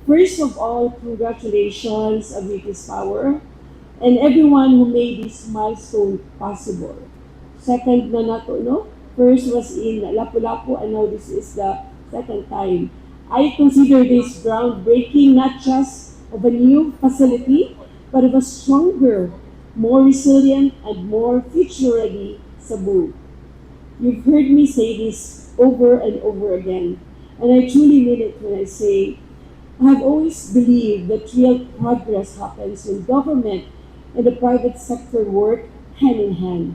First of all, congratulations, AboitizPower, and everyone who made this milestone possible. Second na nato, no? First was in Lapu-Lapu, and now this is the second time. I consider this groundbreaking not just of a new facility, but of a stronger, more resilient, and more future-ready Cebu. You've heard me say this over and over again, and I truly mean it when I say I have always believed that real progress happens when government and the private sector work hand in hand.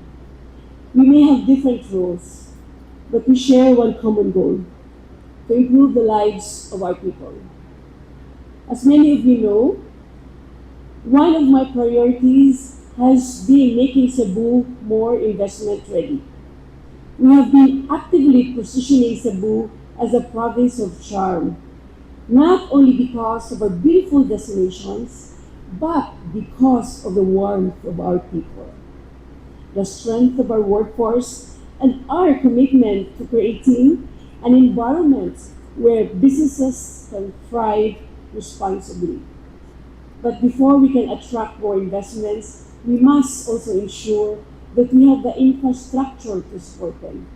We may have different roles, but we share one common goal: to improve the lives of our people. As many of you know, one of my priorities has been making Cebu more investment ready. We have been actively positioning Cebu as a province of charm, not only because of our beautiful destinations, but because of the warmth of our people, the strength of our workforce, and our commitment to creating an environment where businesses can thrive responsibly. But before we can attract more investments, we must also ensure that we have the infrastructure to support them.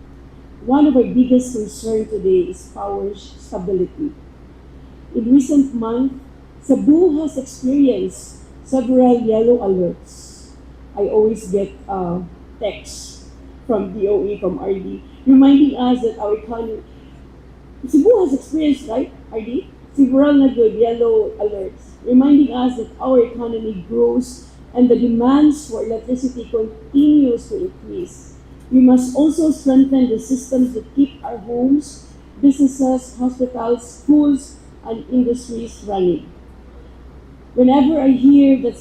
One of our biggest concerns today is power stability. In recent months, Cebu has experienced several yellow alerts. I always get texts from DOE, from RD, reminding us that our economy, Cebu has experienced, right, RD? Several na good yellow alerts, reminding us that our economy grows and the demands for electricity continues to increase. We must also strengthen the systems that keep our homes, businesses, hospitals, schools, and industries running. Whenever I hear that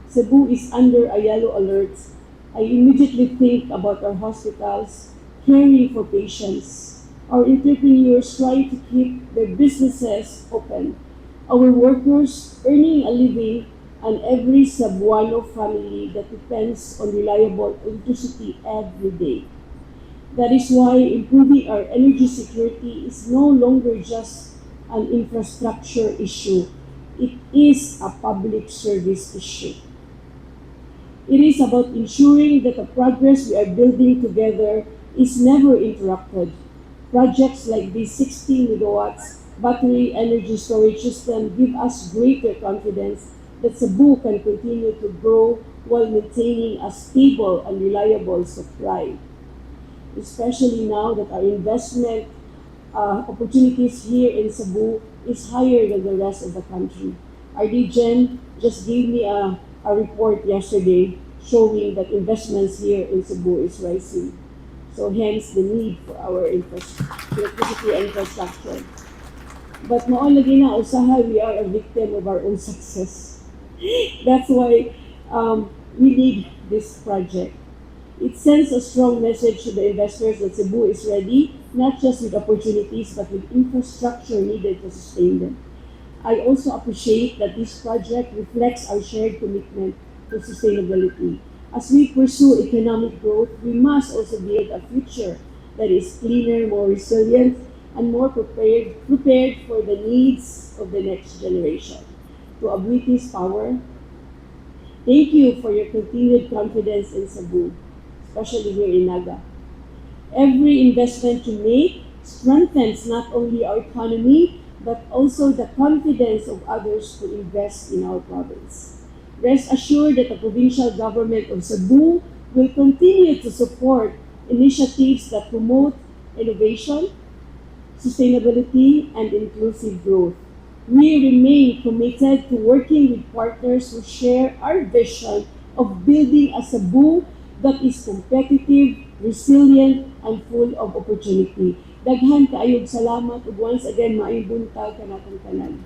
Cebu is under a yellow alert, I immediately think about our hospitals caring for patients, our entrepreneurs trying to keep their businesses open, our workers earning a living, and every Cebuano family that depends on reliable electricity every day. That is why improving our energy security is no longer just an infrastructure issue. It is a public service issue. It is about ensuring that the progress we are building together is never interrupted. Projects like the 60 megawatts battery energy storage system give us greater confidence that Cebu can continue to grow while maintaining a stable and reliable supply, especially now that our investment opportunities here in Cebu is higher than the rest of the country. RD Jen just gave me a report yesterday showing that investments here in Cebu is rising. So hence the need for our electricity infrastructure. But noon lagi na usahay, we are a victim of our own success. That's why we need this project. It sends a strong message to the investors that Cebu is ready, not just with opportunities, but with infrastructure needed to sustain them. I also appreciate that this project reflects our shared commitment to sustainability. As we pursue economic growth, we must also build a future that is cleaner, more resilient, and more prepared for the needs of the next generation. To AboitizPower, thank you for your continued confidence in Cebu, especially here in Naga. Every investment you make strengthens not only our economy, but also the confidence of others to invest in our province. Rest assured that the provincial government of Cebu will continue to support initiatives that promote innovation, sustainability, and inclusive growth. We remain committed to working with partners who share our vision of building a Cebu that is competitive, resilient, and full of opportunity. Daghan kaayog salamat ug once again maayong buntag kanatong tanan.